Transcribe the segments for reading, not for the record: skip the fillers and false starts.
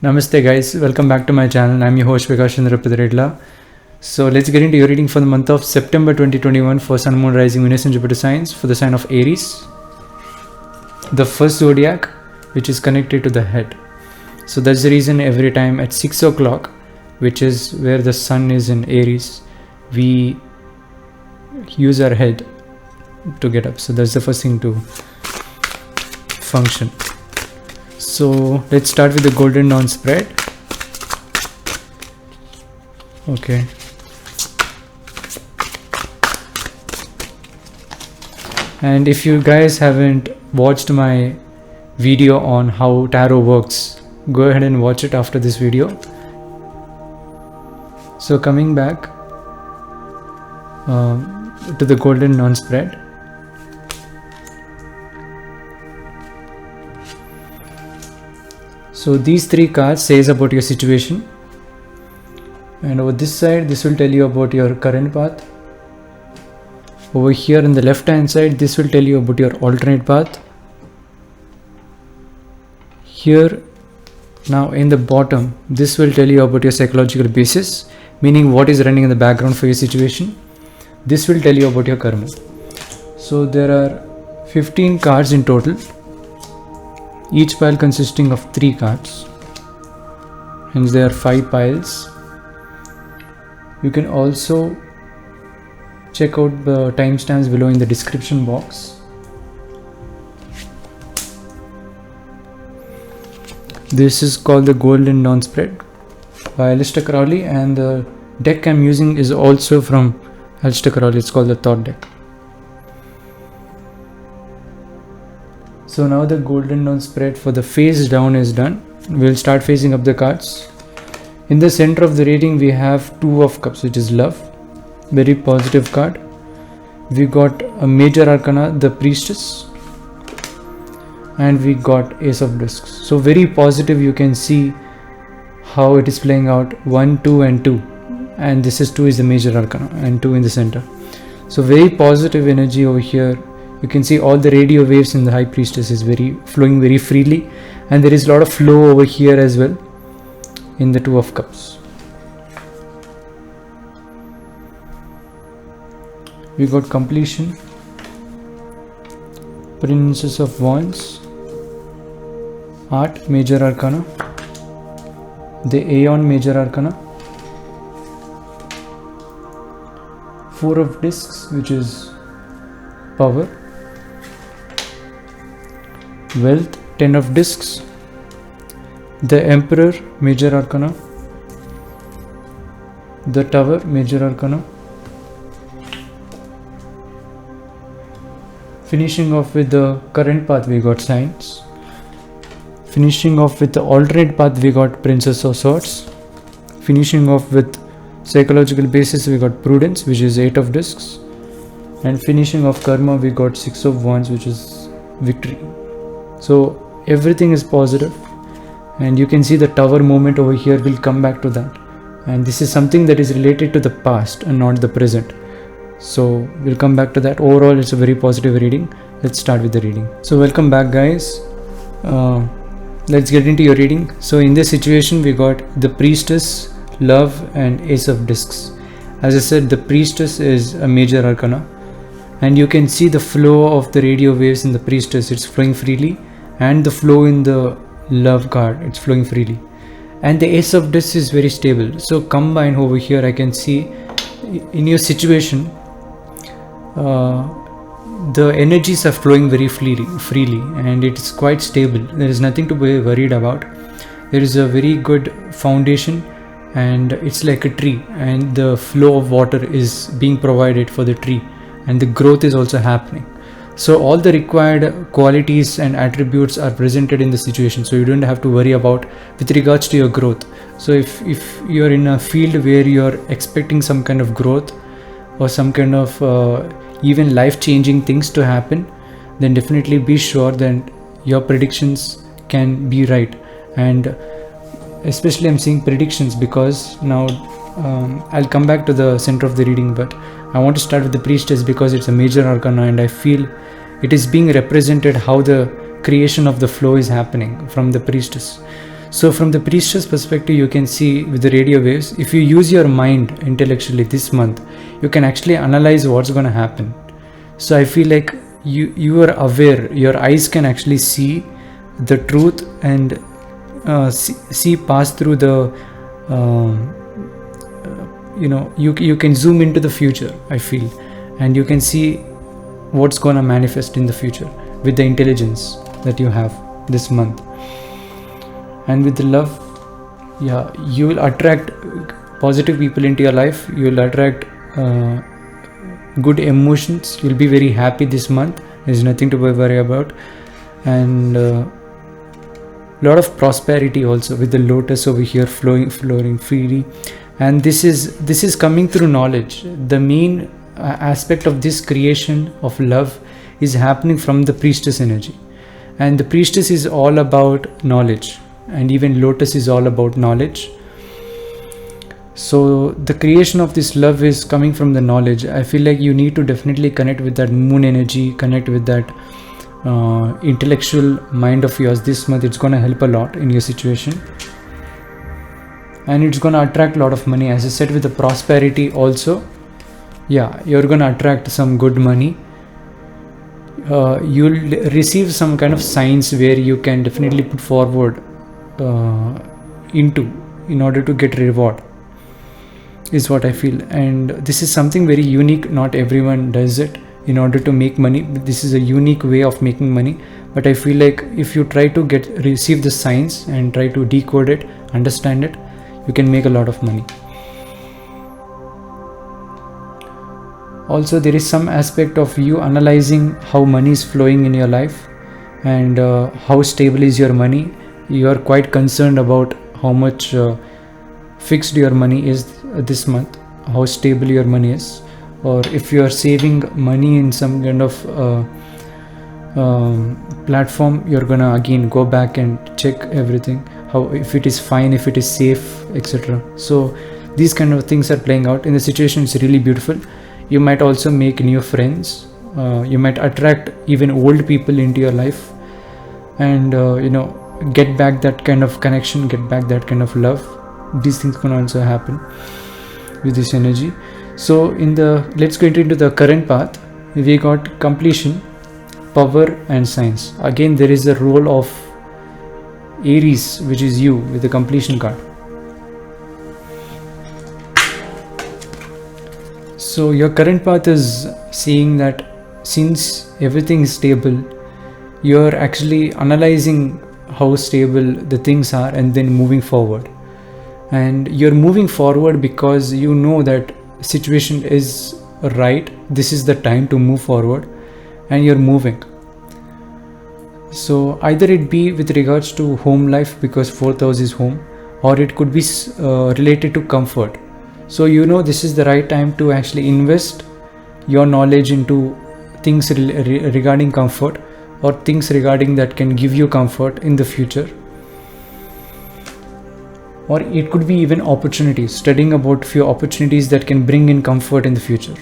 Namaste guys, welcome back to my channel. I'm your host Vikash Chandra Pidredla. So let's get into your reading for the month of September 2021 for Sun, Moon, Rising, Venus and Jupiter signs for the sign of Aries. The first zodiac, which is connected to the head. So that's the reason every time at 6 o'clock, which is where the sun is in Aries, we use our head to get up. So that's the first thing to function. So let's start with the golden dawn spread. Okay. And if you guys haven't watched my video on how tarot works, go ahead and watch it after this video. So coming back to the golden dawn spread. So these three cards says about your situation, and over this side this will tell you about your current path. Over here in the left hand side this will tell you about your alternate path. Here now in the bottom this will tell you about your psychological basis, meaning what is running in the background for your situation. This will tell you about your karma. So there are 15 cards in total, each pile consisting of 3 cards, hence there are 5 piles. You can also check out the timestamps below in the description box. This is called the Golden Dawn Spread by Aleister Crowley, and the deck I'm using is also from Aleister Crowley. It's called the Thought deck. So now the golden dawn spread for the face down is done. We'll start facing up the cards. In the center of the reading we have 2 of cups, which is love, very positive card. We got a major arcana, the priestess, and we got ace of discs. So very positive. You can see how it is playing out, 1, 2 and 2, and this is 2 is the major arcana and 2 in the center. So very positive energy over here. You can see all the radio waves in the high priestess is flowing very freely, and there is a lot of flow over here as well in the 2 of cups. We got completion, princess of wands, art major arcana, the aeon major arcana, 4 of discs, which is power, wealth, 10 of discs, the emperor major arcana, the tower major arcana, finishing off with the current path we got signs, finishing off with the alternate path we got princess of swords, finishing off with psychological basis we got prudence, which is 8 of discs, and finishing off karma we got 6 of wands, which is victory. So everything is positive, and you can see the tower moment over here. Will come back to that, and this is something that is related to the past and not the present. So we'll come back to that. Overall it's a very positive reading. Let's start with the reading. So welcome back guys. Let's get into your reading. So in this situation we got the priestess, love and ace of discs. As I said, the priestess is a major arcana, and you can see the flow of the radio waves in the priestess. It's flowing freely, and the flow in the love card, it's flowing freely, and the ace of discs is very stable. So combined over here I can see in your situation the energies are flowing very freely, and it's quite stable. There is nothing to be worried about. There is a very good foundation, and it's like a tree, and the flow of water is being provided for the tree, and the growth is also happening. So all the required qualities and attributes are presented in the situation, so you don't have to worry about with regards to your growth. So if you're in a field where you're expecting some kind of growth or some kind of even life-changing things to happen, then definitely be sure that your predictions can be right. And especially I'm seeing predictions because now I'll come back to the center of the reading, but I want to start with the priestess because it's a major arcana, and I feel it is being represented how the creation of the flow is happening from the priestess. So from the priestess perspective, you can see with the radio waves, if you use your mind intellectually this month, you can actually analyze what's going to happen. So I feel like you are aware, your eyes can actually see the truth and see pass through the you can zoom into the future, I feel, and you can see what's going to manifest in the future with the intelligence that you have this month. And with the love, yeah, you will attract positive people into your life. You will attract good emotions. You'll be very happy this month. There's nothing to worry about. And lot of prosperity also with the lotus over here flowing freely. And this is coming through knowledge. The main aspect of this creation of love is happening from the priestess energy, and the priestess is all about knowledge, and even lotus is all about knowledge. So the creation of this love is coming from the knowledge. I feel like you need to definitely connect with that moon energy, connect with that intellectual mind of yours this month. It's going to help a lot in your situation, and it's going to attract a lot of money. As I said, with the prosperity also, yeah, you're going to attract some good money. You'll receive some kind of signs where you can definitely put forward in order to get reward, is what I feel. And this is something very unique. Not everyone does it in order to make money. This is a unique way of making money, but I feel like if you try to receive the signs and try to decode it, understand it, you can make a lot of money. Also, there is some aspect of you analyzing how money is flowing in your life and how stable is your money. You are quite concerned about how much fixed your money is this month, how stable your money is, or if you are saving money in some kind of platform, you're gonna again go back and check everything, how, if it is fine, if it is safe, etc. So these kind of things are playing out in the situation. It's really beautiful. You might also make new friends. You might attract even old people into your life, and get back that kind of connection, get back that kind of love. These things can also happen with this energy. So let's go into the current path. We got completion, power, and science. Again, there is a role of Aries, which is you, with the completion card. So your current path is seeing that since everything is stable, you're actually analyzing how stable the things are and then moving forward. And you're moving forward because you know that situation is right. This is the time to move forward, and you're moving. So either it be with regards to home life, because 4th house is home, or it could be related to comfort. So this is the right time to actually invest your knowledge into things regarding comfort, or things regarding that can give you comfort in the future. Or it could be even opportunities, studying about few opportunities that can bring in comfort in the future.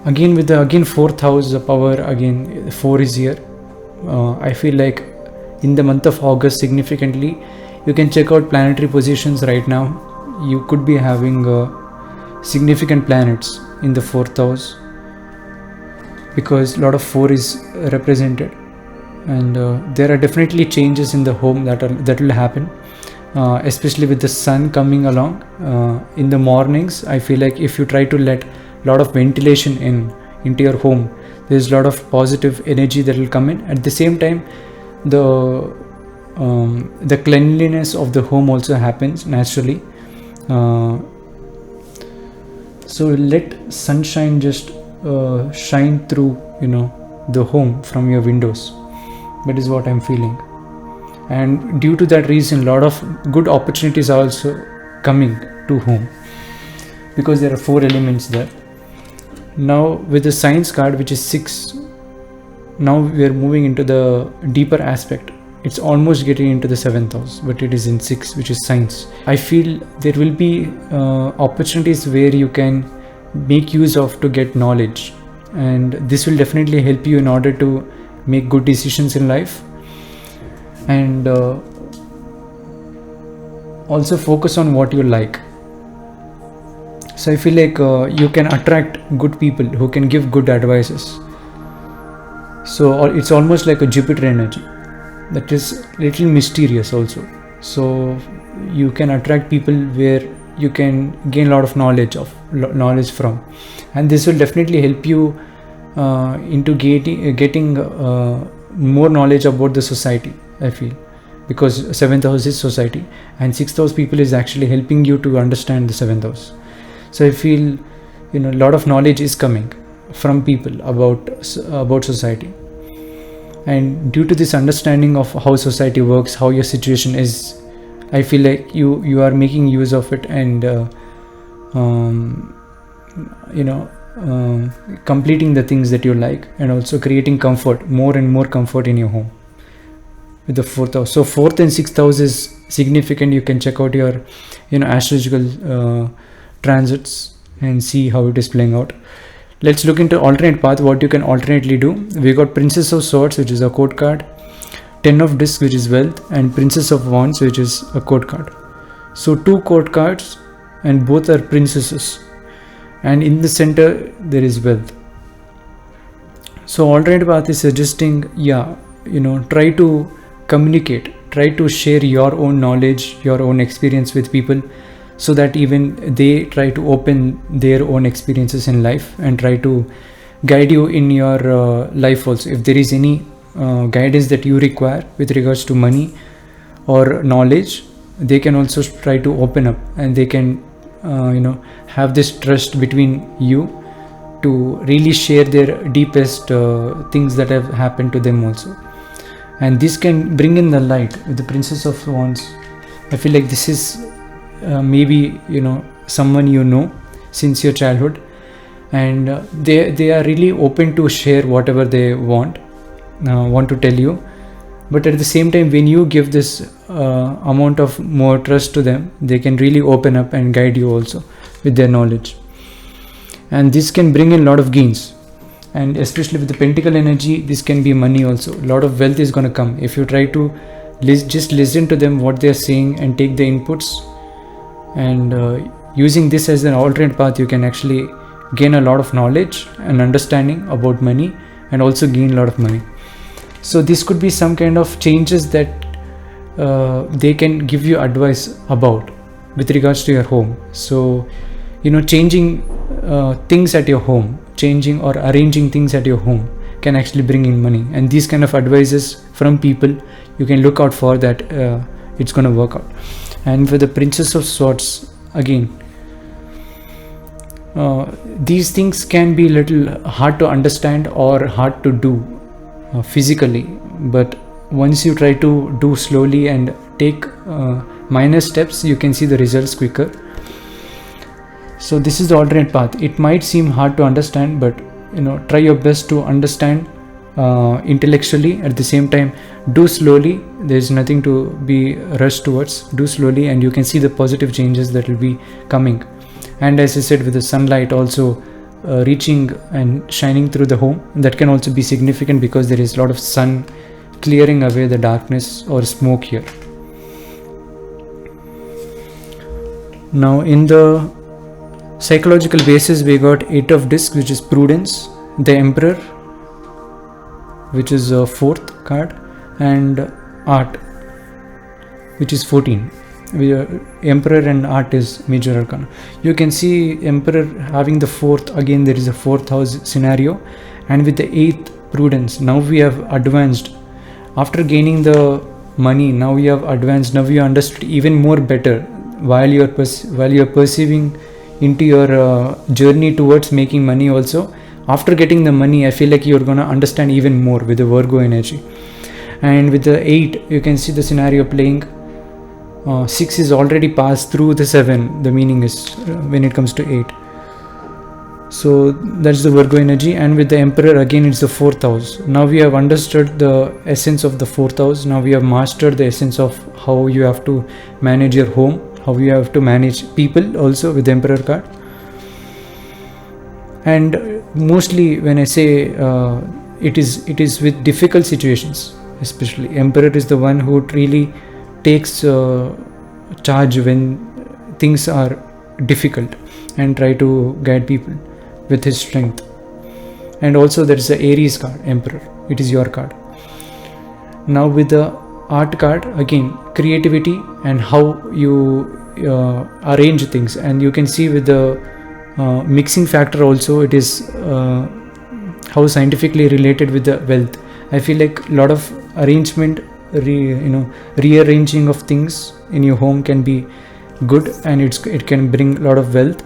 Again, with the 4th house, the power, again 4 is here. I feel like in the month of August, significantly, you can check out planetary positions right now. You could be having significant planets in the 4th house, because a lot of 4 is represented, and there are definitely changes in the home that will happen, especially with the sun coming along in the mornings. I feel like if you try to let a lot of ventilation into your home, there's a lot of positive energy that will come in. At the same time, the cleanliness of the home also happens naturally. So let sunshine just shine through the home from your windows. That is what I'm feeling. And due to that reason, a lot of good opportunities are also coming to home, because there are 4 elements there. Now with the science card, which is 6, now we are moving into the deeper aspect. It's almost getting into the 7th house, but it is in 6, which is science. I feel there will be opportunities where you can make use of to get knowledge, and this will definitely help you in order to make good decisions in life. and also focus on what you like. So I feel like you can attract good people who can give good advices. So it's almost like a Jupiter energy that is little mysterious also. So you can attract people where you can gain a lot of knowledge from, and this will definitely help you into getting more knowledge about the society, I feel, because seventh house is society and sixth house people is actually helping you to understand the seventh house. So I feel, a lot of knowledge is coming from people about society, and due to this understanding of how society works, how your situation is, I feel like you are making use of it, and completing the things that you like, and also creating comfort, more and more comfort in your home with the fourth house. So fourth and sixth house is significant. You can check out your astrological transits and see how it is playing out. Let's look into alternate path, what you can alternately do. We got Princess of Swords, which is a court card, Ten of Discs, which is wealth, and Princess of Wands, which is a court card. So two court cards, and both are princesses, and in the center there is wealth. So alternate path is suggesting, try to communicate, try to share your own knowledge, your own experience with people, so that even they try to open their own experiences in life and try to guide you in your life also. If there is any guidance that you require with regards to money or knowledge, they can also try to open up, and they can have this trust between you to really share their deepest things that have happened to them also. And this can bring in the light with the Princess of Wands. I feel like this is maybe someone since your childhood, and they are really open to share whatever they want to tell you. But at the same time, when you give this amount of more trust to them, they can really open up and guide you also with their knowledge, and this can bring in a lot of gains. And especially with the Pentacle energy, this can be money also. A lot of wealth is going to come if you try to just listen to them, what they are saying, and take the inputs. And using this as an alternate path, you can actually gain a lot of knowledge and understanding about money, and also gain a lot of money. So this could be some kind of changes that they can give you advice about with regards to your home. So changing things at your home, changing or arranging things at your home can actually bring in money. And these kind of advices from people, you can look out for that. It's going to work out. And for the Princess of Swords, again, these things can be little hard to understand or hard to do physically, but once you try to do slowly and take minor steps, you can see the results quicker. So this is the alternate path. It might seem hard to understand, but try your best to understand intellectually. At the same time, do slowly. There's nothing to be rushed towards. Do slowly, and you can see the positive changes that will be coming. And as I said, with the sunlight also reaching and shining through the home, that can also be significant, because there is a lot of sun clearing away the darkness or smoke here. Now in the psychological basis, we got Eight of Discs, which is prudence, the Emperor, which is a fourth card, and art, which is 14. Emperor and art is major arcana. You can see Emperor having the fourth. Again, there is a fourth house scenario, and with the eighth, prudence. Now we have advanced after gaining the money. Now we have advanced. Now we understood even more better while you are perceiving into your journey towards making money. Also, after getting the money, I feel like you're gonna understand even more with the Virgo energy. And with the 8, you can see the scenario playing. 6 is already passed through the 7. The meaning is when it comes to 8. So that's the Virgo energy. And with the Emperor, again, it's the 4th house. Now we have understood the essence of the 4th house. Now we have mastered the essence of how you have to manage your home, how you have to manage people also with the Emperor card. And mostly when I say it is with difficult situations, especially emperor is the one who really takes charge when things are difficult and try to guide people with his strength. And also there is the Aries card, emperor, it is your card. Now with the art card, again creativity and how you arrange things, and you can see with the mixing factor also, it is how scientifically related with the wealth. I feel like a lot of arrangement, rearranging of things in your home can be good, and it can bring a lot of wealth.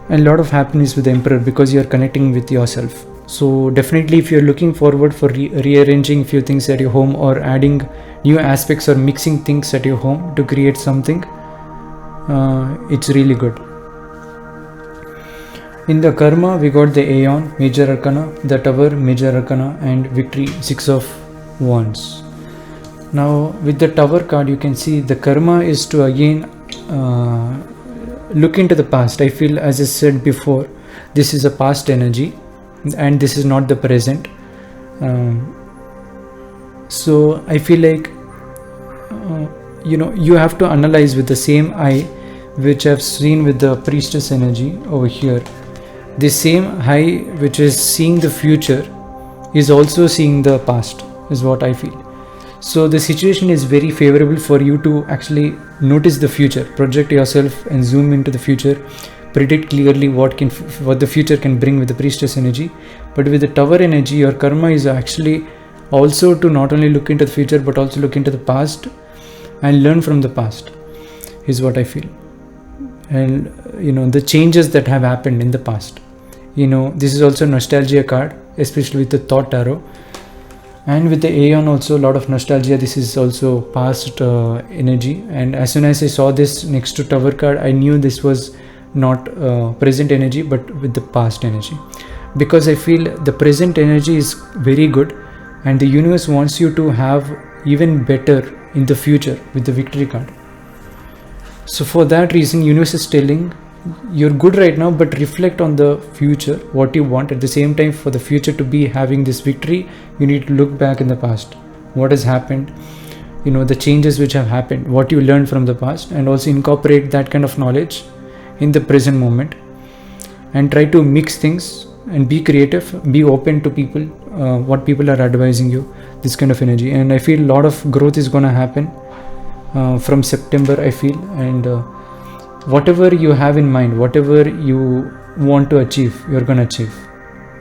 And a lot of happiness with the emperor, because you are connecting with yourself. So definitely if you're looking forward for rearranging few things at your home, or adding new aspects or mixing things at your home to create something, it's really good. In the karma, we got the Aeon, major arcana, the tower, major arcana, and victory, 6 of wands. Now with the tower card, you can see the karma is to again look into the past. I feel, as I said before, this is a past energy and this is not the present. So I feel like you have to analyze with the same eye which I've seen with the priestess energy over here. The same eye which is seeing the future is also seeing the past, is what I feel. So the situation is very favorable for you to actually notice the future, project yourself and zoom into the future, predict clearly what the future can bring with the priestess energy. But with the tower energy, your karma is actually also to not only look into the future but also look into the past and learn from the past, is what I feel. And the changes that have happened in the past. This is also nostalgia card, especially with the thought tarot. And with the Aeon also, a lot of nostalgia. This is also past energy. And as soon as I saw this next to tower card, I knew this was not present energy but with the past energy, because I feel the present energy is very good and the universe wants you to have even better in the future with the victory card. So for that reason, universe is telling you're good right now, but reflect on the future, what you want. At the same time, for the future to be having this victory, you need to look back in the past, what has happened, the changes which have happened, what you learned from the past, and also incorporate that kind of knowledge in the present moment, and try to mix things and be creative, be open to people, what people are advising you, this kind of energy. And I feel a lot of growth is going to happen from September, I feel. And whatever you have in mind, whatever you want to achieve, you're going to achieve.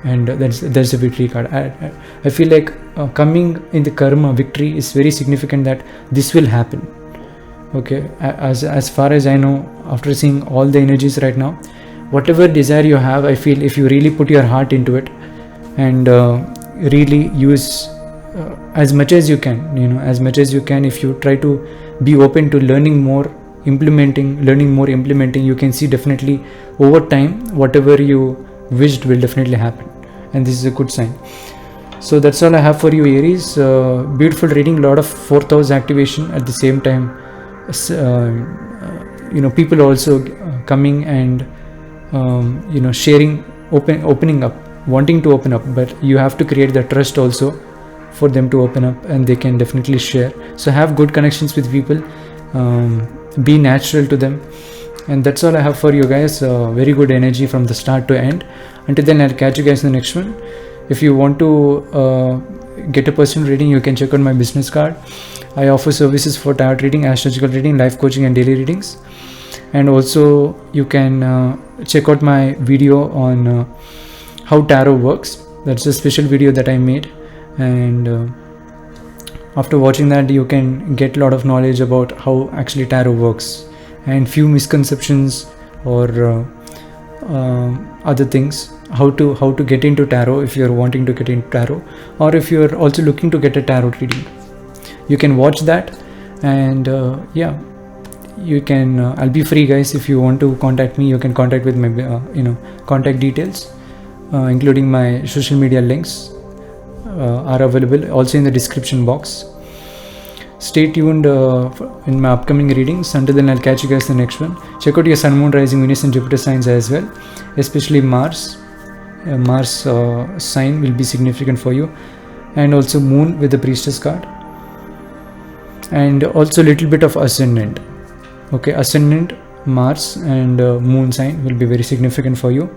And that's the victory card. I feel like coming in the karma victory is very significant, that this will happen. Okay, as far as I know, after seeing all the energies right now, whatever desire you have, I feel if you really put your heart into it and really use as much as you can, if you try to be open to learning more, implementing, you can see definitely over time whatever you wished will definitely happen, and this is a good sign. So that's all I have for you, Aries. Beautiful reading, a lot of 4th house activation at the same time. People also coming and sharing, opening up, wanting to open up, but you have to create the trust also for them to open up, and they can definitely share. So have good connections with people, be natural to them, and that's all I have for you guys. Very good energy from the start to end. Until then, I'll catch you guys in the next one. If you want to get a personal reading, you can check out my business card. I offer services for tarot reading, astrological reading, life coaching, and daily readings. And also you can check out my video on how tarot works. That's a special video that I made, and after watching that, you can get a lot of knowledge about how actually tarot works, and few misconceptions or other things, how to get into tarot if you're wanting to get into tarot, or if you're also looking to get a tarot reading. You can watch that, and you can I'll be free, guys. If you want to contact me, you can contact with my contact details, including my social media links are available also in the description box. Stay tuned in my upcoming readings. Until then, I'll catch you guys in the next one. Check out your Sun, Moon, Rising, Venus and Jupiter signs as well, especially Mars. Mars sign will be significant for you, and also Moon with the Priestess card, and also a little bit of Ascendant. Okay, Ascendant, Mars and Moon sign will be very significant for you.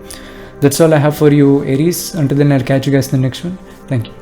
That's all I have for you, Aries. Until then, I'll catch you guys in the next one. Thank you.